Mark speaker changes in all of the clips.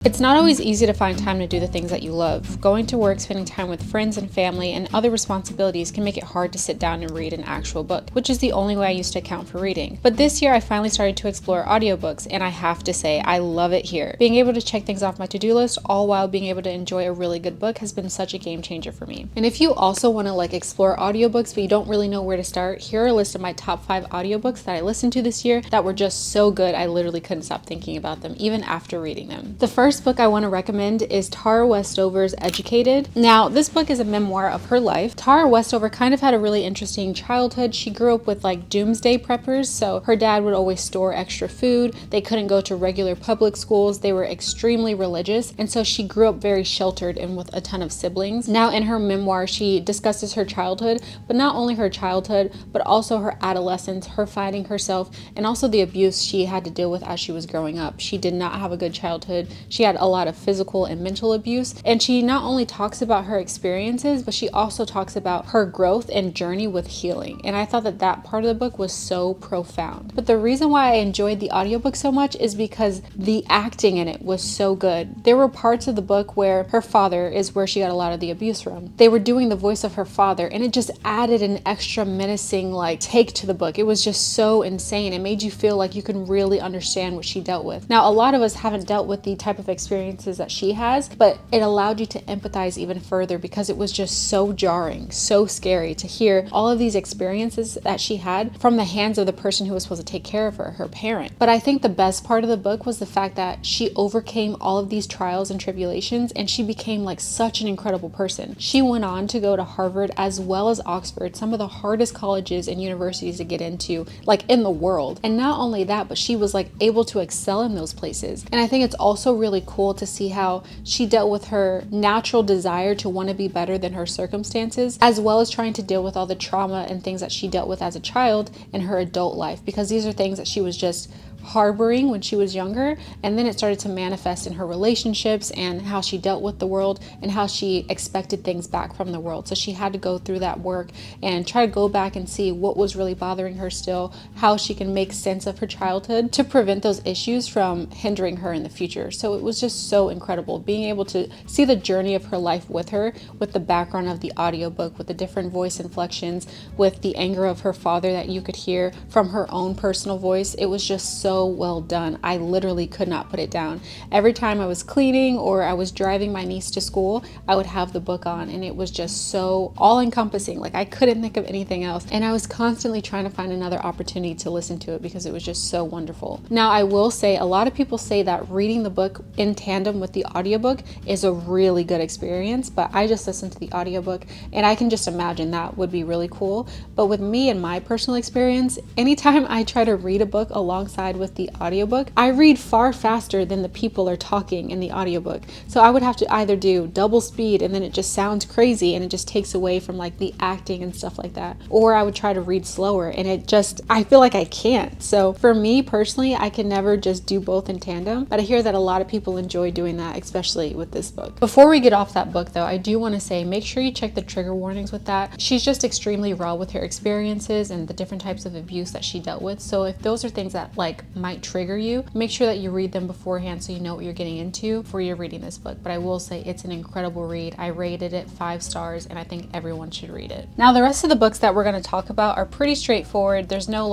Speaker 1: It's not always easy to find time to do the things that you love. Going to work, spending time with friends and family, and other responsibilities can make it hard to sit down and read an actual book, which is the only way I used to account for reading. But this year I finally started to explore audiobooks, and I have to say, I love it here. Being able to check things off my to-do list, all while being able to enjoy a really good book, has been such a game changer for me. And if you also want to explore audiobooks, but you don't really know where to start, here are a list of my top 5 audiobooks that I listened to this year that were just so good I literally couldn't stop thinking about them, even after reading them. The first book I want to recommend is Tara Westover's Educated. Now, this book is a memoir of her life. Tara Westover kind of had a really interesting childhood. She grew up with doomsday preppers, so her dad would always store extra food. They couldn't go to regular public schools. They were extremely religious, and so she grew up very sheltered and with a ton of siblings. Now, in her memoir, she discusses her childhood, but not only her childhood, but also her adolescence, her finding herself, and also the abuse she had to deal with as she was growing up. She did not have a good childhood. She had a lot of physical and mental abuse, and she not only talks about her experiences, but she also talks about her growth and journey with healing. And I thought that part of the book was so profound. But the reason why I enjoyed the audiobook so much is because the acting in it was so good. There were parts of the book where her father is where she got a lot of the abuse from. They were doing the voice of her father, and it just added an extra menacing take to the book. It was just so insane. It made you feel like you can really understand what she dealt with. Now, a lot of us haven't dealt with the type of experiences that she has, but it allowed you to empathize even further because it was just so jarring, so scary to hear all of these experiences that she had from the hands of the person who was supposed to take care of her parent. But I think the best part of the book was the fact that she overcame all of these trials and tribulations, and she became such an incredible person. She went on to go to Harvard as well as Oxford, some of the hardest colleges and universities to get into in the world. And not only that, but she was able to excel in those places. And I think it's also really cool to see how she dealt with her natural desire to want to be better than her circumstances, as well as trying to deal with all the trauma and things that she dealt with as a child in her adult life, because these are things that she was just harboring when she was younger, and then it started to manifest in her relationships and how she dealt with the world and how she expected things back from the world. So she had to go through that work and try to go back and see what was really bothering her still, how she can make sense of her childhood to prevent those issues from hindering her in the future. So it was just so incredible being able to see the journey of her life with her, with the background of the audiobook, with the different voice inflections, with the anger of her father that you could hear from her own personal voice. It was just so well done. I literally could not put it down. Every time I was cleaning or I was driving my niece to school, I would have the book on, and it was just so all-encompassing. I couldn't think of anything else, and I was constantly trying to find another opportunity to listen to it because it was just so wonderful. Now, I will say a lot of people say that reading the book in tandem with the audiobook is a really good experience, but I just listened to the audiobook, and I can just imagine that would be really cool. But with me and my personal experience, anytime I try to read a book alongside with the audiobook, I read far faster than the people are talking in the audiobook. So I would have to either do double speed, and then it just sounds crazy and it just takes away from the acting and stuff like that, or I would try to read slower, and I feel like I can't. So for me personally, I can never just do both in tandem, but I hear that a lot of people enjoy doing that, especially with this book. Before we get off that book though, I do want to say make sure you check the trigger warnings with that. She's just extremely raw with her experiences and the different types of abuse that she dealt with. So if those are things that might trigger you, make sure that you read them beforehand so you know what you're getting into before you're reading this book. But I will say it's an incredible read. I rated it 5 stars, and I think everyone should read it. Now, the rest of the books that we're going to talk about are pretty straightforward. There's no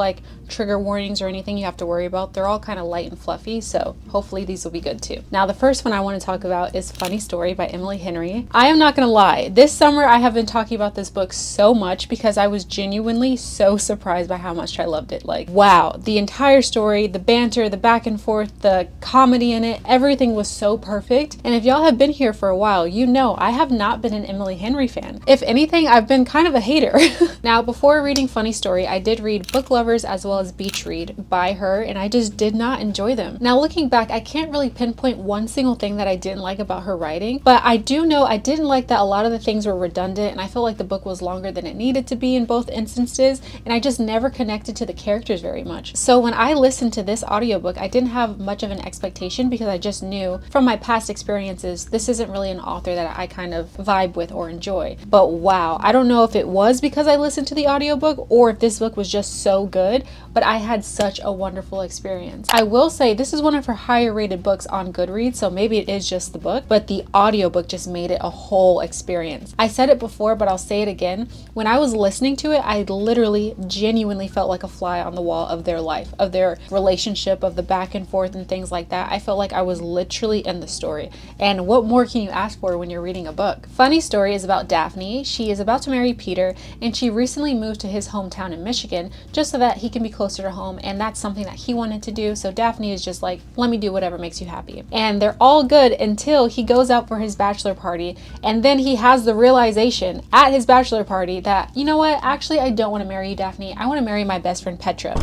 Speaker 1: trigger warnings or anything you have to worry about. They're all kind of light and fluffy, so hopefully these will be good too. Now, the first one I want to talk about is Funny Story by Emily Henry. I am not going to lie, this summer I have been talking about this book so much because I was genuinely so surprised by how much I loved it. Wow, the entire story, the banter, the back and forth, the comedy in it, everything was so perfect. And if y'all have been here for a while, you know I have not been an Emily Henry fan. If anything, I've been kind of a hater. Now, before reading Funny Story, I did read Book Lovers as well as Beach Read by her, and I just did not enjoy them. Now, looking back, I can't really pinpoint one single thing that I didn't like about her writing, but I do know I didn't like that a lot of the things were redundant, and I felt like the book was longer than it needed to be in both instances, and I just never connected to the characters very much. So when I listened to this audiobook, I didn't have much of an expectation because I just knew from my past experiences, this isn't really an author that I kind of vibe with or enjoy. But wow, I don't know if it was because I listened to the audiobook or if this book was just so good, but I had such a wonderful experience. I will say this is one of her higher rated books on Goodreads, so maybe it is just the book, but the audiobook just made it a whole experience. I said it before, but I'll say it again. When I was listening to it, I literally genuinely felt like a fly on the wall of their life, of their relationship, of the back and forth and things like that. I felt like I was literally in the story. And what more can you ask for when you're reading a book? Funny story is about Daphne. She is about to marry Peter, and she recently moved to his hometown in Michigan just so that he can be closer to home, and that's something that he wanted to do. So Daphne is just like, let me do whatever makes you happy. And they're all good until he goes out for his bachelor party, and then he has the realization at his bachelor party that, you know what, actually I don't want to marry you, Daphne. I want to marry my best friend Petra.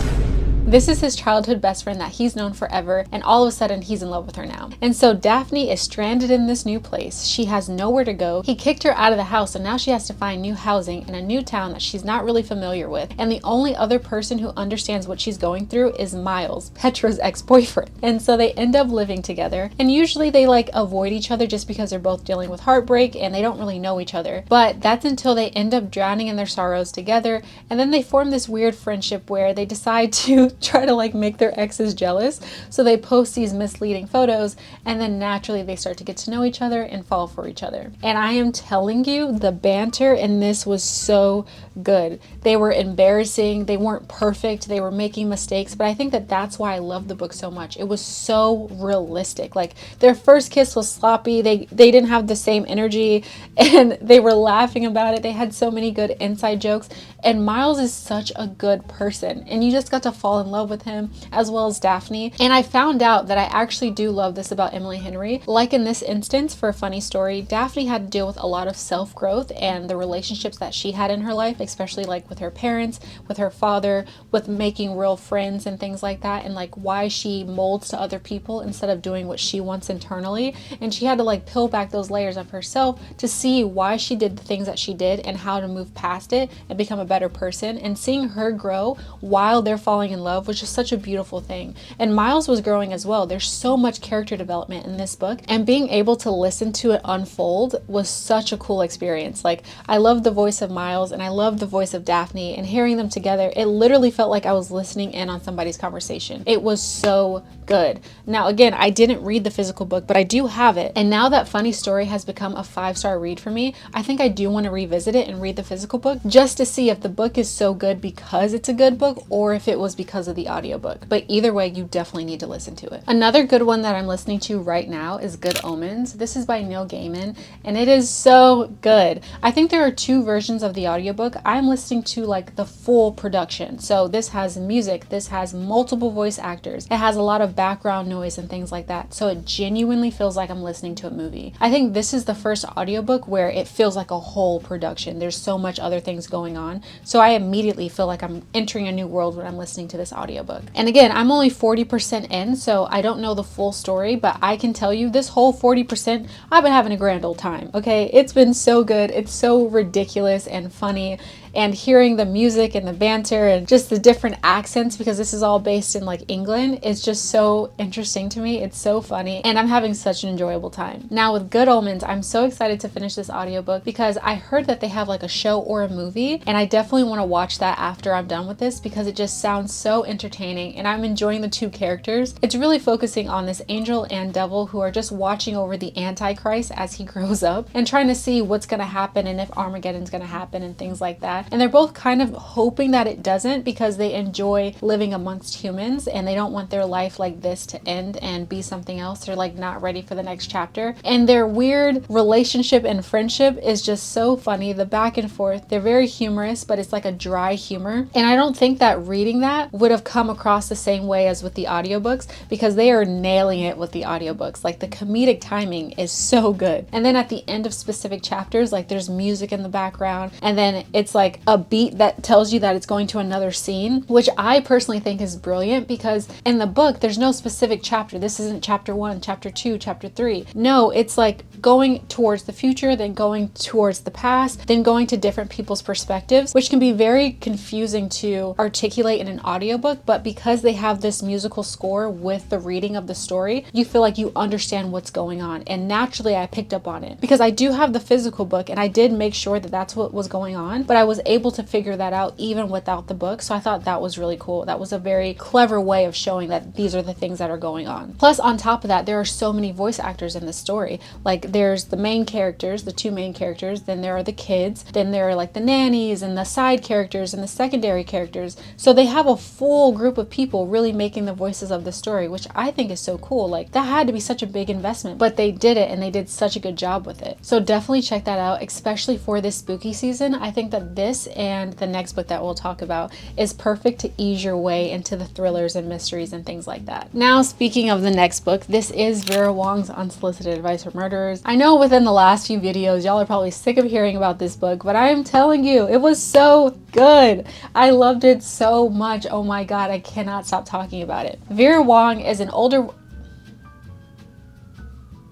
Speaker 1: This is his childhood best friend that he's known forever, and all of a sudden he's in love with her now. And so Daphne is stranded in this new place. She has nowhere to go. He kicked her out of the house, and now she has to find new housing in a new town that she's not really familiar with. And the only other person who understands what she's going through is Miles, Petra's ex-boyfriend. And so they end up living together, and usually they like avoid each other just because they're both dealing with heartbreak and they don't really know each other. But that's until they end up drowning in their sorrows together, and then they form this weird friendship where they decide to try to like make their exes jealous. So they post these misleading photos, and then naturally they start to get to know each other and fall for each other. And I am telling you, the banter in this was so good. They were embarrassing, they weren't perfect, they were making mistakes, but I think that that's why I love the book so much. It was so realistic. Like, their first kiss was sloppy, they didn't have the same energy, and they were laughing about it. They had so many good inside jokes, and Miles is such a good person, and you just got to fall in love with him, as well as Daphne. And I found out that I actually do love this about Emily Henry. Like in this instance, for a funny story, Daphne had to deal with a lot of self-growth and the relationships that she had in her life, especially like with her parents, with her father, with making real friends and things like that, and like why she molds to other people instead of doing what she wants internally. And she had to like peel back those layers of herself to see why she did the things that she did and how to move past it and become a better person. And seeing her grow while they're falling in love was just such a beautiful thing. And Miles was growing as well. There's so much character development in this book, and being able to listen to it unfold was such a cool experience. Like, I love the voice of Miles and I love the voice of Daphne, and hearing them together, it literally felt like I was listening in on somebody's conversation. It was so good. Now again, I didn't read the physical book, but I do have it, and now that Funny Story has become a 5-star read for me, I think I do want to revisit it and read the physical book just to see if the book is so good because it's a good book or if it was because of the audiobook. But either way, you definitely need to listen to it. Another good one that I'm listening to right now is Good Omens. This is by Neil Gaiman, and it is so good. I think there are 2 versions of the audiobook. I'm listening to like the full production. So this has music, this has multiple voice actors, it has a lot of background noise and things like that. So it genuinely feels like I'm listening to a movie. I think this is the first audiobook where it feels like a whole production. There's so much other things going on. So I immediately feel like I'm entering a new world when I'm listening to this audiobook. And again, I'm only 40% in, so I don't know the full story, but I can tell you this whole 40%, I've been having a grand old time, okay? It's been so good. It's so ridiculous and funny. And hearing the music and the banter and just the different accents, because this is all based in like England, is just so interesting to me. It's so funny, and I'm having such an enjoyable time. Now with Good Omens, I'm so excited to finish this audiobook because I heard that they have like a show or a movie, and I definitely want to watch that after I'm done with this because it just sounds so entertaining, and I'm enjoying the 2 characters. It's really focusing on this angel and devil who are just watching over the Antichrist as he grows up and trying to see what's going to happen and if Armageddon's going to happen and things like that. And they're both kind of hoping that it doesn't because they enjoy living amongst humans and they don't want their life like this to end and be something else. They're like not ready for the next chapter. And their weird relationship and friendship is just so funny. The back and forth, they're very humorous, but it's like a dry humor. And I don't think that reading that would have come across the same way as with the audiobooks because they are nailing it with the audiobooks. Like the comedic timing is so good. And then at the end of specific chapters, like there's music in the background, and then it's like like a beat that tells you that it's going to another scene, which I personally think is brilliant, because in the book there's no specific chapter. This isn't chapter 1, chapter 2, chapter 3. No, it's like going towards the future, then going towards the past, then going to different people's perspectives, which can be very confusing to articulate in an audiobook. But because they have this musical score with the reading of the story, you feel like you understand what's going on. And naturally I picked up on it because I do have the physical book, and I did make sure that that's what was going on, but I was able to figure that out even without the book. So I thought that was really cool. That was a very clever way of showing that these are the things that are going on. Plus, on top of that, there are so many voice actors in the story. Like, there's the main characters, the two main characters, then there are the kids, then there are like the nannies and the side characters and the secondary characters. So they have a full group of people really making the voices of the story, which I think is so cool. Like, that had to be such a big investment, but they did it, and they did such a good job with it. So definitely check that out, especially for this spooky season. I think that this and the next book that we'll talk about is perfect to ease your way into the thrillers and mysteries and things like that. Now, speaking of the next book, this is Vera Wong's Unsolicited Advice for Murderers. I know within the last few videos, y'all are probably sick of hearing about this book, but I am telling you, it was so good. I loved it so much. Oh my God, I cannot stop talking about it. Vera Wong is an older...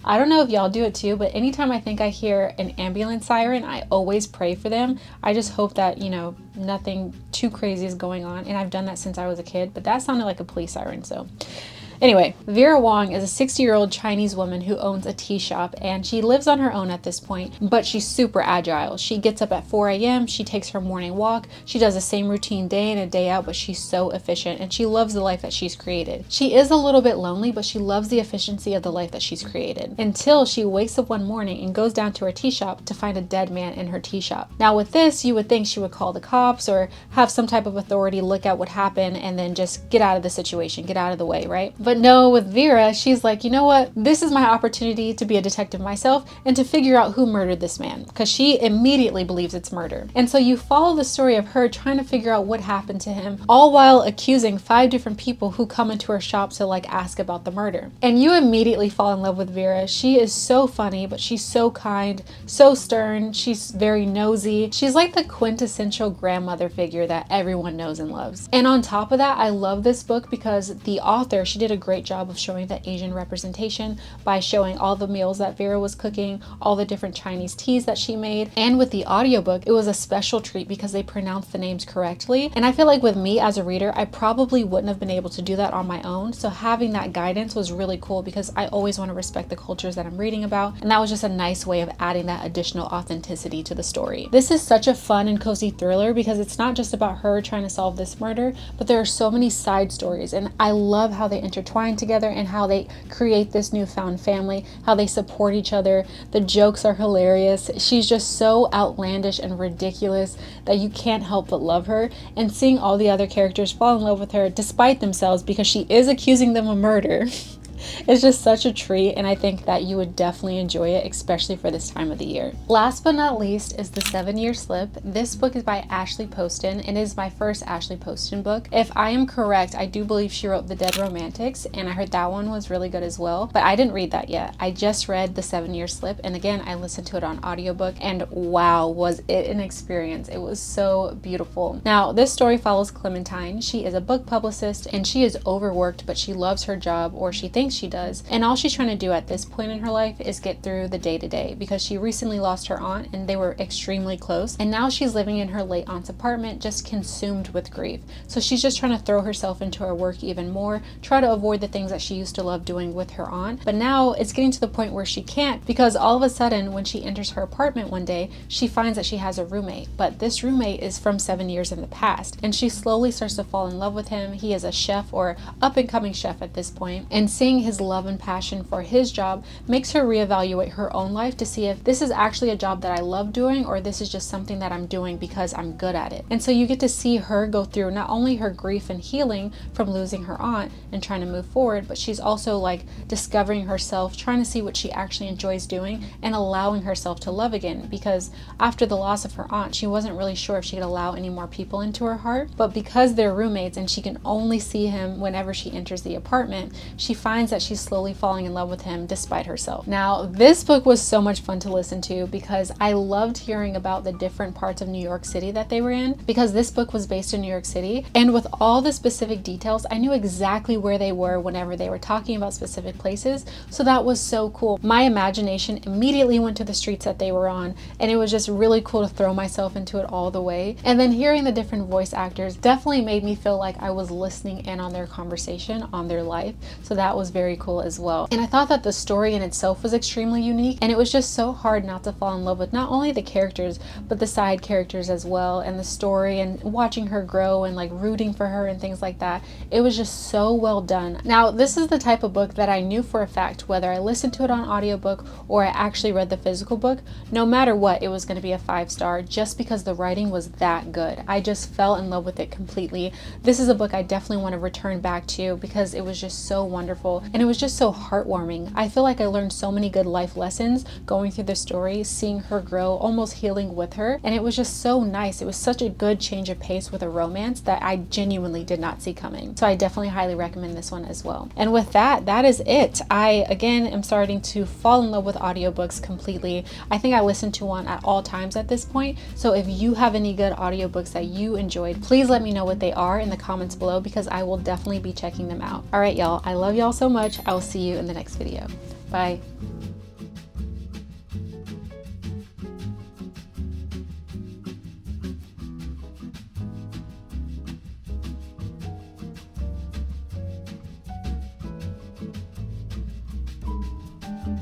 Speaker 1: I don't know if y'all do it too, but anytime I think I hear an ambulance siren, I always pray for them. I just hope that, you know, nothing too crazy is going on. And I've done that since I was a kid, but that sounded like a police siren, so... Anyway, Vera Wong is a 60-year-old Chinese woman who owns a tea shop, and she lives on her own at this point, but she's super agile. She gets up at 4 a.m., she takes her morning walk, she does the same routine day in and day out, but she's so efficient, and she loves the life that she's created. She is a little bit lonely, but she loves the efficiency of the life that she's created, until she wakes up one morning and goes down to her tea shop to find a dead man in her tea shop. Now with this, you would think she would call the cops or have some type of authority look at what happened and then just get out of the situation, get out of the way, right? But no, with Vera, she's like, you know what? This is my opportunity to be a detective myself and to figure out who murdered this man, because she immediately believes it's murder. And so you follow the story of her trying to figure out what happened to him, all while accusing 5 different people who come into her shop to like ask about the murder. And you immediately fall in love with Vera. She is so funny, but she's so kind, so stern. She's very nosy. She's like the quintessential grandmother figure that everyone knows and loves. And on top of that, I love this book because the author, she did a great job of showing the Asian representation by showing all the meals that Vera was cooking, all the different Chinese teas that she made. And with the audiobook, it was a special treat because they pronounced the names correctly. And I feel like with me as a reader, I probably wouldn't have been able to do that on my own. So having that guidance was really cool because I always want to respect the cultures that I'm reading about. And that was just a nice way of adding that additional authenticity to the story. This is such a fun and cozy thriller because it's not just about her trying to solve this murder, but there are so many side stories. And I love how they intertwine together and how they create this newfound family, how they support each other. The jokes are hilarious. She's just so outlandish and ridiculous that you can't help but love her. And seeing all the other characters fall in love with her despite themselves because she is accusing them of murder it's just such a treat, and I think that you would definitely enjoy it, especially for this time of the year. Last but not least is The 7-Year Slip. This book is by Ashley Poston and is my first Ashley Poston book. If I am correct, I do believe she wrote The Dead Romantics, and I heard that one was really good as well, but I didn't read that yet. I just read The 7-Year Slip, and again, I listened to it on audiobook, and wow, was it an experience. It was so beautiful. Now, this story follows Clementine. She is a book publicist, and she is overworked, but she loves her job, or she thinks she does, and all she's trying to do at this point in her life is get through the day-to-day, because she recently lost her aunt, and they were extremely close, and now she's living in her late aunt's apartment, just consumed with grief. So she's just trying to throw herself into her work even more, try to avoid the things that she used to love doing with her aunt, but now it's getting to the point where she can't, because all of a sudden when she enters her apartment one day, she finds that she has a roommate, but this roommate is from 7 years in the past, and she slowly starts to fall in love with him. He is a chef, or up-and-coming chef at this point, and seeing his love and passion for his job makes her reevaluate her own life to see if this is actually a job that I love doing, or this is just something that I'm doing because I'm good at it. And so you get to see her go through not only her grief and healing from losing her aunt and trying to move forward, but she's also like discovering herself, trying to see what she actually enjoys doing and allowing herself to love again, because after the loss of her aunt, she wasn't really sure if she could allow any more people into her heart, but because they're roommates and she can only see him whenever she enters the apartment, she finds that she's slowly falling in love with him despite herself. Now, this book was so much fun to listen to because I loved hearing about the different parts of New York City that they were in, because this book was based in New York City, and with all the specific details, I knew exactly where they were whenever they were talking about specific places. So that was so cool. My imagination immediately went to the streets that they were on, and it was just really cool to throw myself into it all the way. And then hearing the different voice actors definitely made me feel like I was listening in on their conversation, on their life. So that was very cool as well. And I thought that the story in itself was extremely unique, and it was just so hard not to fall in love with not only the characters but the side characters as well, and the story, and watching her grow and like rooting for her and things like that. It was just so well done. Now, this is the type of book that I knew for a fact, whether I listened to it on audiobook or I actually read the physical book, no matter what, it was going to be a 5-star, just because the writing was that good. I just fell in love with it completely. This is a book I definitely want to return back to because it was just so wonderful, and it was just so heartwarming. I feel like I learned so many good life lessons going through the story, seeing her grow, almost healing with her, and it was just so nice. It was such a good change of pace with a romance that I genuinely did not see coming. So I definitely highly recommend this one as well. And with that, that is it. I again am starting to fall in love with audiobooks completely. I think I listen to one at all times at this point. So if you have any good audiobooks that you enjoyed, please let me know what they are in the comments below, because I will definitely be checking them out. All right, y'all, I love y'all so much. I will see you in the next video. Bye.